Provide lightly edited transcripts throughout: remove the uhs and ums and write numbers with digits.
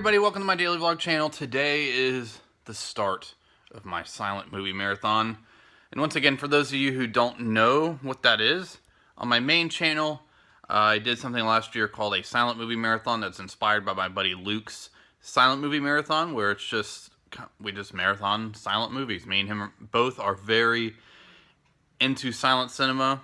everybody, welcome to my daily vlog channel. Today is the start of my silent movie marathon. And once again, for those of you who don't know what that is, on my main channel, I did something last year called a silent movie marathon that's inspired by my buddy Luke's silent movie marathon, where we just marathon silent movies. Me and him both are very into silent cinema.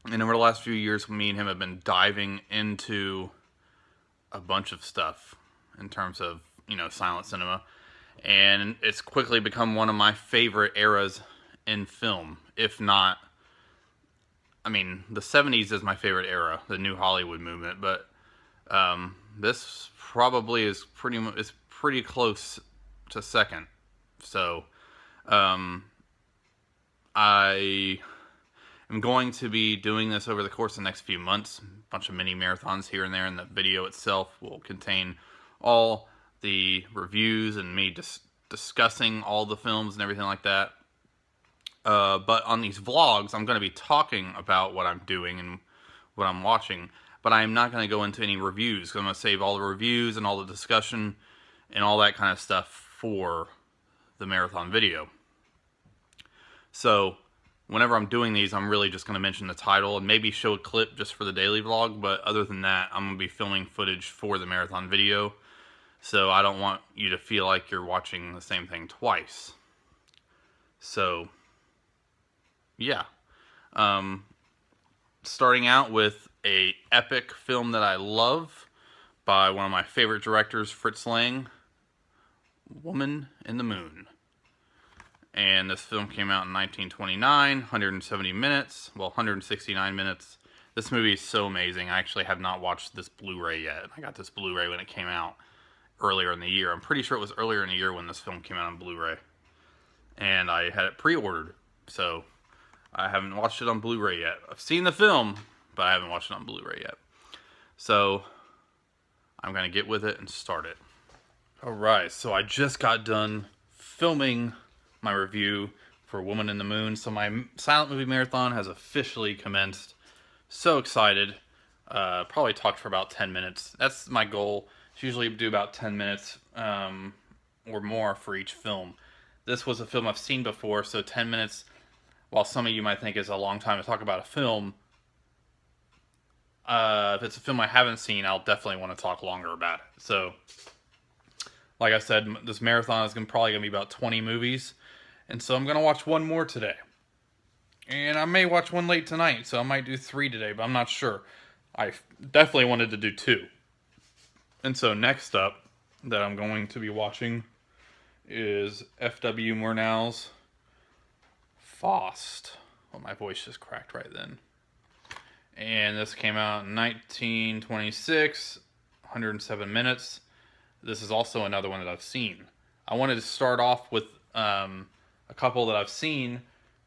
And over the last few years, me and him have been diving into a bunch of stuff in terms of, silent cinema. And it's quickly become one of my favorite eras in film. If not, the 70s is my favorite era, the New Hollywood movement. But this probably is pretty close to second. So I am going to be doing this over the course of the next few months. A bunch of mini marathons here and there, and the video itself will contain all the reviews and me just discussing all the films and everything like that. But on these vlogs, I'm going to be talking about what I'm doing and what I'm watching, but I'm not going to go into any reviews, because I'm going to save all the reviews and all the discussion and all that kind of stuff for the marathon video. So whenever I'm doing these, I'm really just going to mention the title and maybe show a clip just for the daily vlog. But other than that, I'm going to be filming footage for the marathon video. So I don't want you to feel like you're watching the same thing twice. So, yeah. Starting out with a epic film that I love by one of my favorite directors, Fritz Lang, Woman in the Moon. And this film came out in 1929, 170 minutes, well, 169 minutes. This movie is so amazing. I actually have not watched this Blu-ray yet. I got this Blu-ray when it came out earlier in the year. I'm pretty sure it was earlier in the year when this film came out on Blu-ray. And I had it pre-ordered, so I haven't watched it on Blu-ray yet. I've seen the film, but I haven't watched it on Blu-ray yet. So I'm going to get with it and start it. Alright, so I just got done filming my review for Woman in the Moon. So my silent movie marathon has officially commenced. So excited. Probably talked for about 10 minutes. That's my goal. It's usually do about 10 minutes or more for each film. This was a film I've seen before, so 10 minutes, while some of you might think is a long time to talk about a film, if it's a film I haven't seen, I'll definitely want to talk longer about it. So, like I said, this marathon is probably going to be about 20 movies. And so I'm going to watch one more today. And I may watch one late tonight, so I might do 3 today, but I'm not sure. I definitely wanted to do 2. And so next up that I'm going to be watching is F.W. Murnau's Faust. Well, my voice just cracked right then. And this came out in 1926, 107 minutes. This is also another one that I've seen. I wanted to start off with a couple that I've seen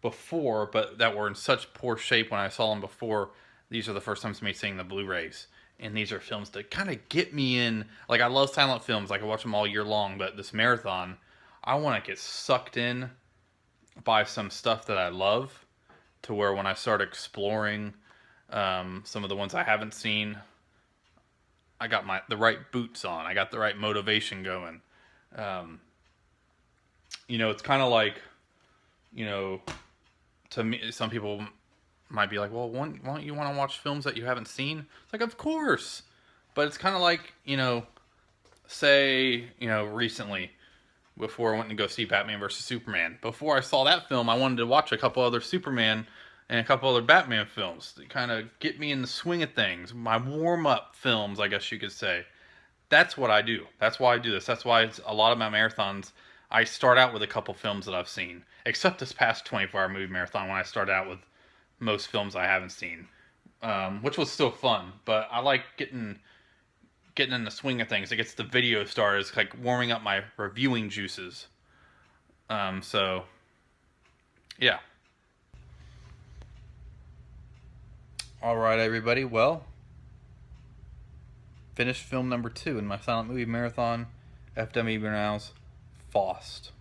before, but that were in such poor shape when I saw them before. These are the first times me seeing the Blu-rays. And these are films that kind of get me in. Like, I love silent films. I can watch them all year long. But this marathon, I want to get sucked in by some stuff that I love, to where when I start exploring some of the ones I haven't seen, I got the right boots on. I got the right motivation going. It's kind of like, to me, some people might be like, well, why don't you want to watch films that you haven't seen? It's like, of course. But it's kind of like, say, recently, before I went to go see Batman vs. Superman. Before I saw that film, I wanted to watch a couple other Superman and a couple other Batman films to kind of get me in the swing of things. My warm-up films, I guess you could say. That's what I do. That's why I do this. That's why a lot of my marathons, I start out with a couple films that I've seen. Except this past 24-hour movie marathon, when I started out with most films I haven't seen, which was still fun. But I like getting in the swing of things. It gets the video started. It's like warming up my reviewing juices. So, yeah. Alright, everybody. Well, finished film number 2 in my silent movie marathon, F.W. Murnau's Faust.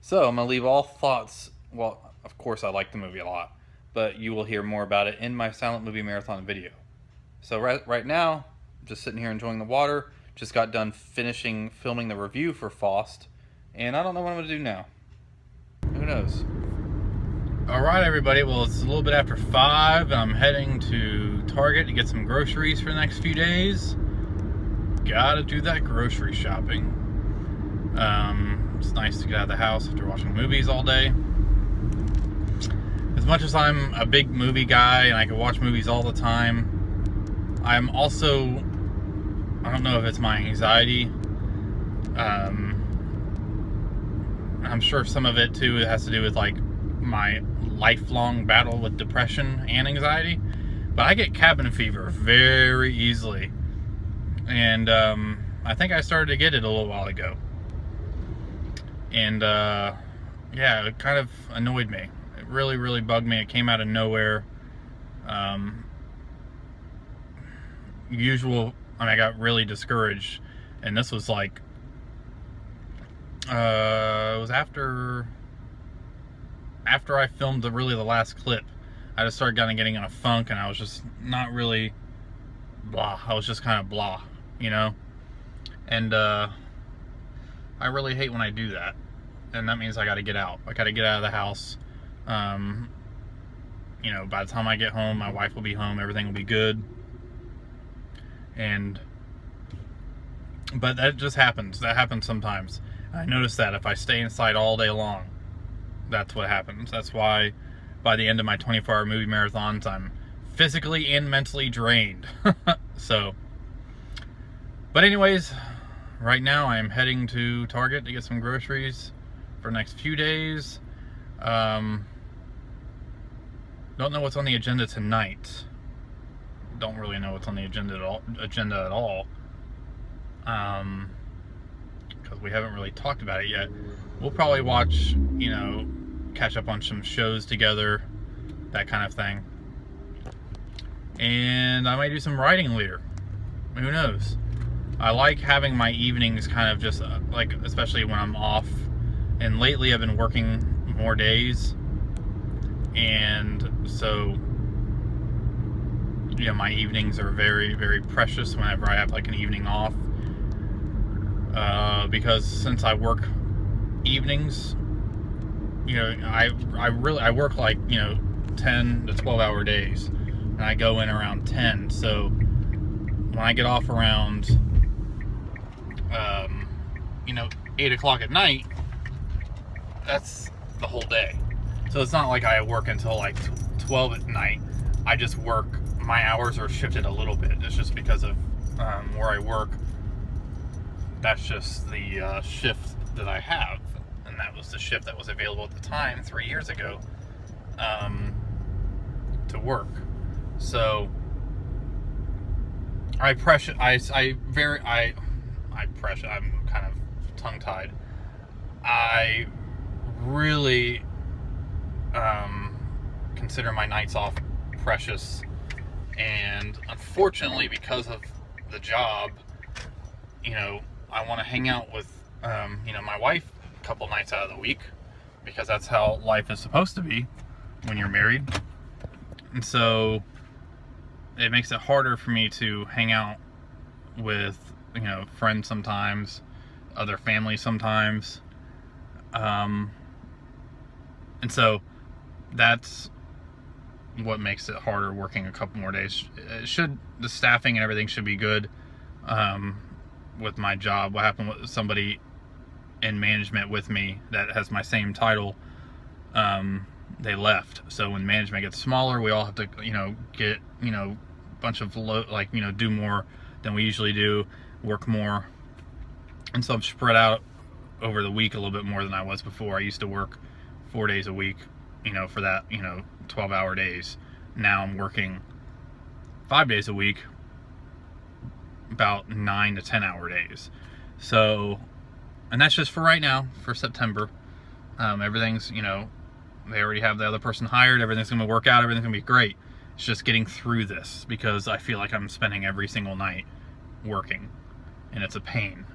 So, I'm going to leave all thoughts. Well, of course I like the movie a lot, but you will hear more about it in my silent movie marathon video. So right now, I'm just sitting here enjoying the water, Just got done finishing filming the review for Faust, and I don't know what I'm going to do now. Who knows? Alright, everybody. Well, it's a little bit after 5. I'm heading to Target to get some groceries for the next few days. Gotta do that grocery shopping. It's nice to get out of the house after watching movies all day. As much as I'm a big movie guy and I can watch movies all the time, I'm also, I don't know if it's my anxiety. I'm sure some of it too has to do with like my lifelong battle with depression and anxiety. But I get cabin fever very easily. And I think I started to get it a little while ago. And yeah, it kind of annoyed me. It really, really bugged me. It came out of nowhere. I got really discouraged. And this was like, it was after I filmed the last clip. I just started kind of getting in a funk, and I was just not really blah. I was just kind of blah, you know? And I really hate when I do that. And that means I got to get out. I got to get out of the house. You know, by the time I get home, my wife will be home. Everything will be good. But that just happens. That happens sometimes. I notice that if I stay inside all day long, that's what happens. That's why by the end of my 24-hour movie marathons, I'm physically and mentally drained. So, but anyways, right now I'm heading to Target to get some groceries for the next few days. Don't know what's on the agenda tonight. Don't really know what's on the agenda at all. Because we haven't really talked about it yet. We'll probably watch, you know, catch up on some shows together, that kind of thing. And I might do some writing later. Who knows? I like having my evenings kind of just like, especially when I'm off. And lately I've been working more days. And so, you know, my evenings are very, very precious whenever I have like an evening off. Because since I work evenings, you know, I work like, you know, 10 to 12 hour days, and I go in around 10. So when I get off around, you know, 8 o'clock at night, that's the whole day. So it's not like I work until like 12 at night. I just work, my hours are shifted a little bit. It's just because of where I work. That's just the shift that I have, and that was the shift that was available at the time 3 years ago to work. So I'm kind of tongue-tied. I really consider my nights off precious, and unfortunately, because of the job, you know, I want to hang out with, you know, my wife a couple nights out of the week, because that's how life is supposed to be when you're married. And so it makes it harder for me to hang out with, you know, friends sometimes, other family sometimes. And so that's what makes it harder working a couple more days. The staffing and everything should be good. With my job, what happened with somebody in management with me that has my same title, they left. So when management gets smaller, we all have to, you know, get, you know, a bunch of like, you know, do more than we usually do, work more. And so I'm spread out over the week a little bit more than I was before. I used to work 4 days a week, you know, for that, you know, 12-hour days. Now I'm working 5 days a week, about 9 to 10-hour days. So, and that's just for right now, for September. Everything's, you know, they already have the other person hired. Everything's going to work out. Everything's going to be great. It's just getting through this, because I feel like I'm spending every single night working, and it's a pain.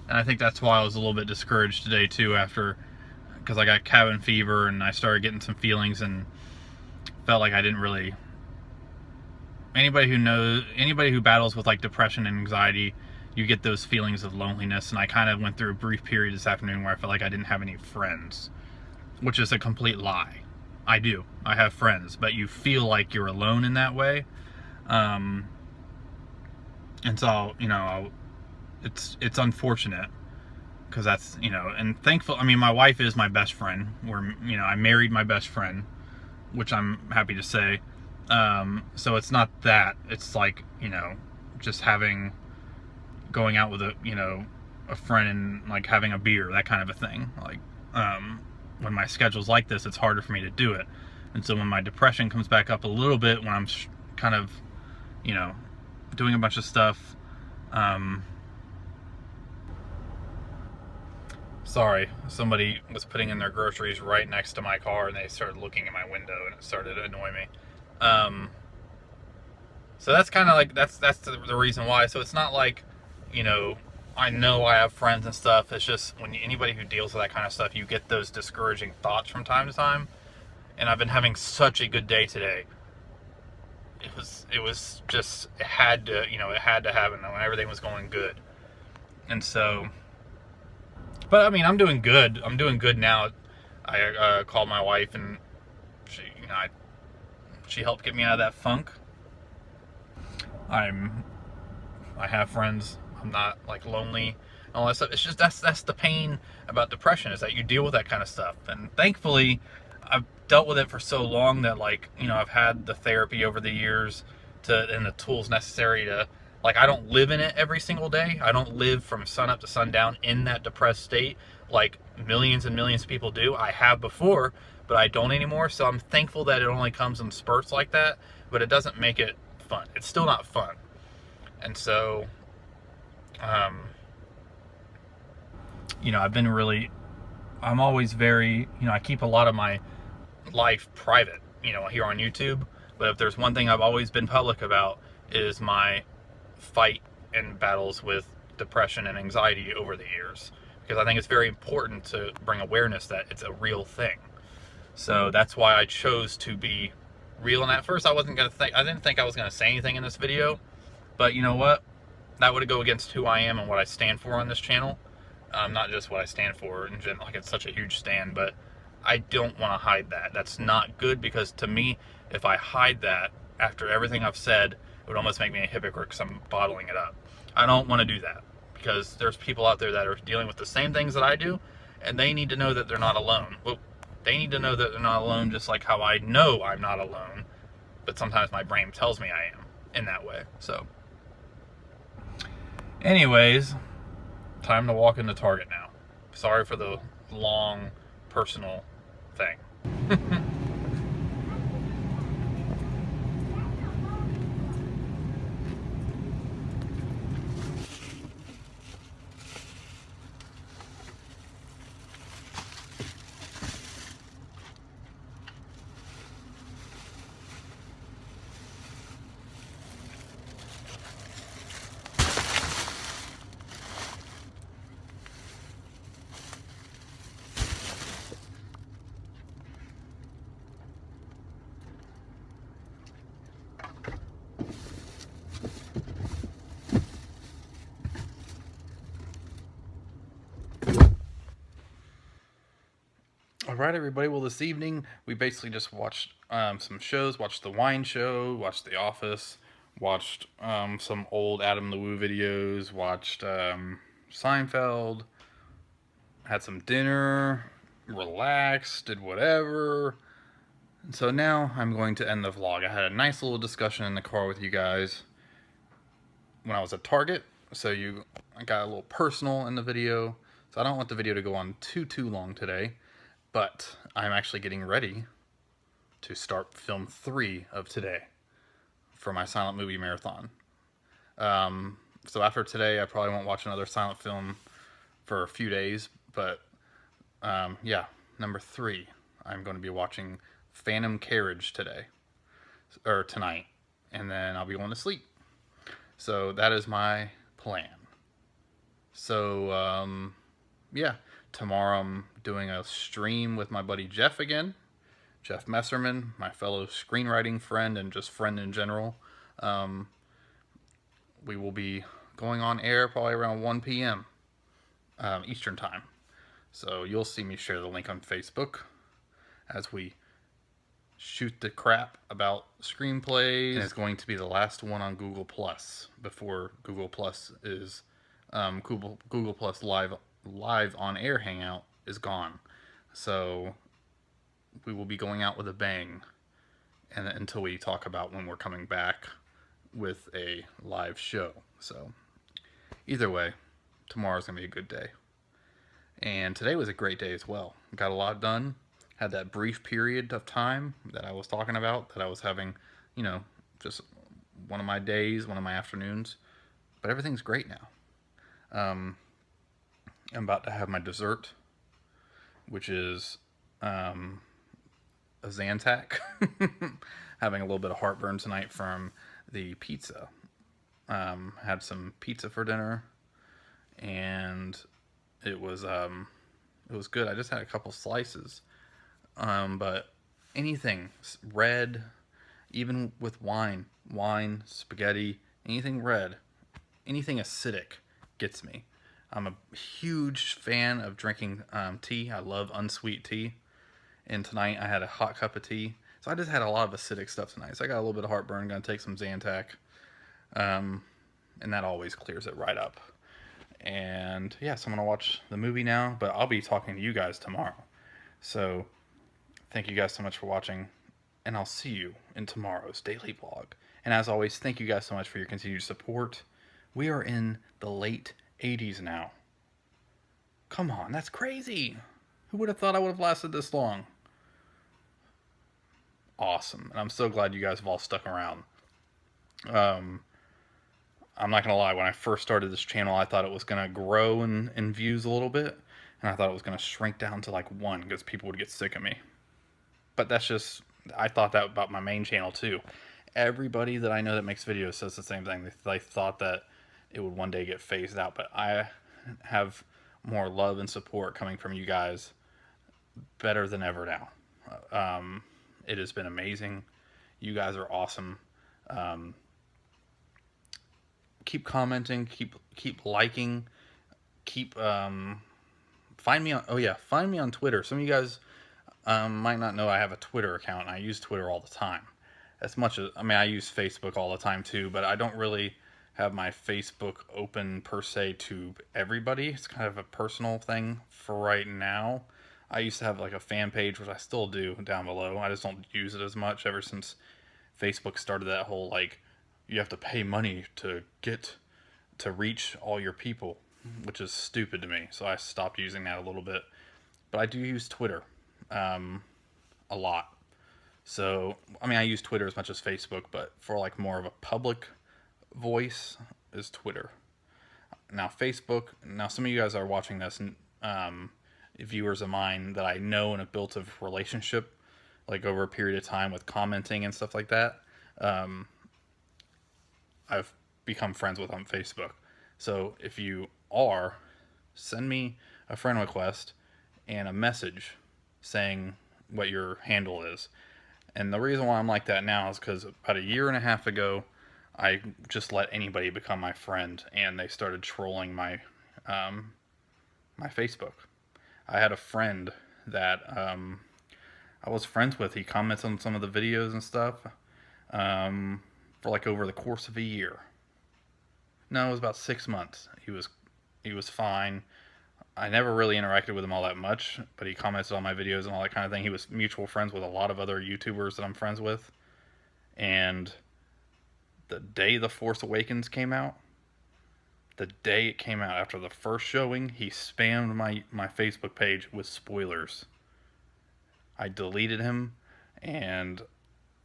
And I think that's why I was a little bit discouraged today too, because I got cabin fever and I started getting some feelings and felt like I didn't really. Anybody who battles with like depression and anxiety you get those feelings of loneliness. And I kind of went through a brief period this afternoon where I felt like I didn't have any friends, which is a complete lie. I do. I have friends, but you feel like you're alone in that way. And so, it's unfortunate, because that's, and thankful. I mean, my wife is my best friend. I married my best friend, which I'm happy to say. So it's not that. It's like, just going out with a friend and like having a beer, that kind of a thing. Like, when my schedule's like this, it's harder for me to do it. And so when my depression comes back up a little bit, when I'm kind of, doing a bunch of stuff, sorry, somebody was putting in their groceries right next to my car, and they started looking at my window, and it started to annoy me. So that's kind of like, that's the reason why. So it's not like, I know I have friends and stuff. It's just when anybody who deals with that kind of stuff, you get those discouraging thoughts from time to time. And I've been having such a good day today. It was just, it had to happen when everything was going good. And so, but I mean, I'm doing good. I'm doing good now. I called my wife, and she helped get me out of that funk. I have friends. I'm not like lonely and all that stuff. It's just that's the pain about depression, is that you deal with that kind of stuff. And thankfully, I've dealt with it for so long that, like, I've had the therapy over the years and the tools necessary to, like, I don't live in it every single day. I don't live from sun up to sundown in that depressed state like millions and millions of people do. I have before, but I don't anymore. So I'm thankful that it only comes in spurts like that, but it doesn't make it fun. It's still not fun. And so, I'm always very, I keep a lot of my life private, here on YouTube. But if there's one thing I've always been public about, is my fight and battles with depression and anxiety over the years. Because I think it's very important to bring awareness that it's a real thing. So that's why I chose to be real. And at first I didn't think I was going to say anything in this video. But you know what? That would go against who I am and what I stand for on this channel. Not just what I stand for in general, like it's such a huge stand, but I don't want to hide that. That's not good, because to me, if I hide that after everything I've said, it would almost make me a hypocrite, because I'm bottling it up. I don't want to do that, because there's people out there that are dealing with the same things that I do, and they need to know that they're not alone. Well, they need to know that they're not alone, just like how I know I'm not alone, but sometimes my brain tells me I am in that way. So anyways, time to walk into Target now. Sorry for the long personal thing. Alright, everybody, well, this evening we basically just watched some shows. Watched The Wine Show, watched The Office, watched some old Adam LeWoo videos, watched Seinfeld, had some dinner, relaxed, did whatever. And so now I'm going to end the vlog. I had a nice little discussion in the car with you guys when I was at Target, so I got a little personal in the video. So I don't want the video to go on too long today. But I'm actually getting ready to start film 3 of today for my silent movie marathon. So after today, I probably won't watch another silent film for a few days. But yeah, number 3, I'm going to be watching Phantom Carriage tonight, and then I'll be going to sleep. So that is my plan. So yeah. Tomorrow I'm doing a stream with my buddy Jeff again. Jeff Messerman, my fellow screenwriting friend and just friend in general. We will be going on air probably around 1 p.m. Eastern time. So you'll see me share the link on Facebook as we shoot the crap about screenplays. And it's going to be the last one on Google Plus before Google Plus is Google Plus live on air hangout is gone. So we will be going out with a bang, and until we talk about when we're coming back with a live show. So either way, tomorrow's gonna be a good day. And today was a great day as well. Got a lot done. Had that brief period of time that I was talking about, that I was having, just one of my days, one of my afternoons. But everything's great now. I'm about to have my dessert, which is a Zantac. Having a little bit of heartburn tonight from the pizza. Had some pizza for dinner, and it was good. I just had a couple slices, but anything red, even with wine, spaghetti, anything red, anything acidic gets me. I'm a huge fan of drinking tea. I love unsweet tea, and tonight I had a hot cup of tea. So I just had a lot of acidic stuff tonight. So I got a little bit of heartburn. Gonna take some Zantac, and that always clears it right up. And yeah, so I'm gonna watch the movie now, but I'll be talking to you guys tomorrow. So thank you guys so much for watching, and I'll see you in tomorrow's daily vlog. And as always, thank you guys so much for your continued support. We are in the late 80s now. Come on, that's crazy. Who would have thought I would have lasted this long? Awesome. And I'm so glad you guys have all stuck around. I'm not going to lie, when I first started this channel, I thought it was going to grow in views a little bit. And I thought it was going to shrink down to like 1 because people would get sick of me. But that's just, I thought that about my main channel too. Everybody that I know that makes videos says the same thing. They thought that it would one day get phased out. But I have more love and support coming from you guys better than ever now. It has been amazing. You guys are awesome. Keep commenting, keep liking, find me on Twitter. Some of you guys might not know I have a Twitter account, and I use Twitter all the time. As much as, I use Facebook all the time too, but I don't really have my Facebook open per se to everybody. It's kind of a personal thing for right now. I used to have like a fan page, which I still do, down below. I just don't use it as much ever since Facebook started that whole like, you have to pay money to reach all your people, which is stupid to me. So I stopped using that a little bit. But I do use Twitter a lot. So, I use Twitter as much as Facebook, but for like more of a public voice is Twitter. Now Facebook, some of you guys are watching this, and viewers of mine that I know and have built a relationship like over a period of time with commenting and stuff like that. I've become friends with on Facebook. So if you are, send me a friend request and a message saying what your handle is. And the reason why I'm like that now is because about 1.5 years ago, I just let anybody become my friend, and they started trolling my my Facebook. I had a friend that I was friends with. He comments on some of the videos and stuff for like over the course of 1 year. No, it was about 6 months. He was fine. I never really interacted with him all that much, but he commented on my videos and all that kind of thing. He was mutual friends with a lot of other YouTubers that I'm friends with. And the day The Force Awakens came out, the day it came out after the first showing, he spammed my Facebook page with spoilers. I deleted him, and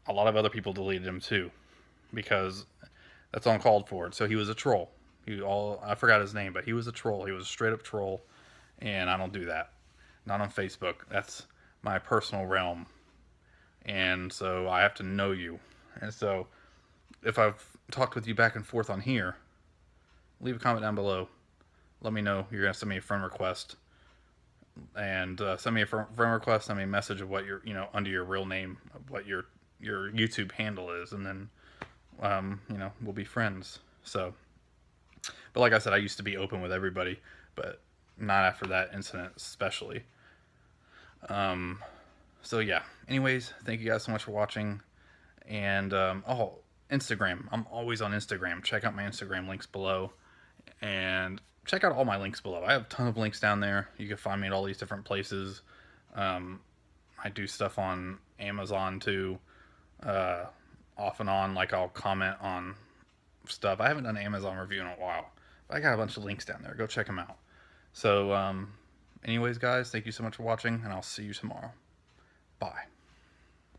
a lot of other people deleted him too, because that's uncalled for. So he was a troll. I forgot his name, but he was a troll. He was a straight up troll, and I don't do that. Not on Facebook. That's my personal realm, and so I have to know you. And so if I've talked with you back and forth on here, leave a comment down below. Let me know you're gonna send me a friend request, and send me a friend request. Send me a message of what your under your real name, what your YouTube handle is, and then we'll be friends. So But like I said, I used to be open with everybody, but not after that incident, especially. So yeah. Anyways, thank you guys so much for watching. And Instagram. I'm always on Instagram. Check out my Instagram links below, and check out all my links below. I have a ton of links down there. You can find me at all these different places. I do stuff on Amazon too, off and on. Like I'll comment on stuff. I haven't done an Amazon review in a while, but I got a bunch of links down there. Go check them out. So, anyways, guys, thank you so much for watching, and I'll see you tomorrow. Bye.